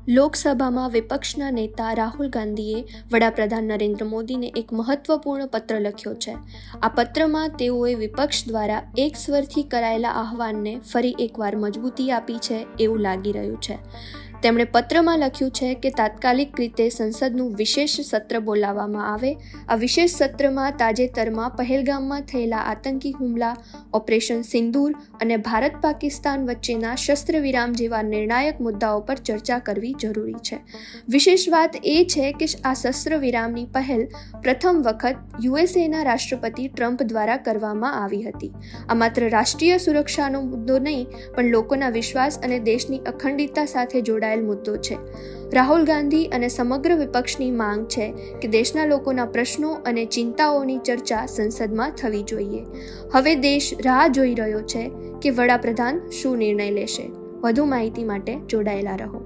લોકસભામાં વિપક્ષના નેતા રાહુલ ગાંધીએ વડાપ્રધાન નરેન્દ્ર મોદીને એક મહત્વપૂર્ણ પત્ર લખ્યો છે. આ પત્રમાં તેઓએ વિપક્ષ દ્વારા એક સ્વરથી કરાયેલા આહ્વાનને ફરી એકવાર મજબૂતી આપી છે એવું લાગી રહ્યું છે. તેમણે પત્રમાં લખ્યું છે કે તાત્કાલિક રીતે સંસદનું વિશેષ સત્ર બોલાવવામાં આવે. આ વિશેષ સત્રમાં તાજેતરમાં પહેલગામમાં થયેલા આતંકી હુમલા, ઓપરેશન સિંદૂર અને ભારત પાકિસ્તાન વચ્ચેના શસ્ત્ર વિરામ જેવા નિર્ણાયક મુદ્દાઓ પર ચર્ચા કરવી જરૂરી છે. વિશેષ વાત એ છે કે આ શસ્ત્ર વિરામની પહેલ પ્રથમ વખત યુએસએના રાષ્ટ્રપતિ ટ્રમ્પ દ્વારા કરવામાં આવી હતી. આ માત્ર રાષ્ટ્રીય સુરક્ષાનો મુદ્દો નહીં, પણ લોકોના વિશ્વાસ અને દેશની અખંડિતતા સાથે જોડાયેલ મુદ્દો છે. રાહુલ ગાંધી અને સમગ્ર વિપક્ષની માંગ છે કે દેશના લોકોના પ્રશ્નો અને ચિંતાઓની ચર્ચા સંસદમાં થવી જોઈએ. હવે દેશ રાહ જોઈ રહ્યો છે કે વડાપ્રધાન શું નિર્ણય લેશે. વધુ માહિતી માટે જોડાયેલા રહો.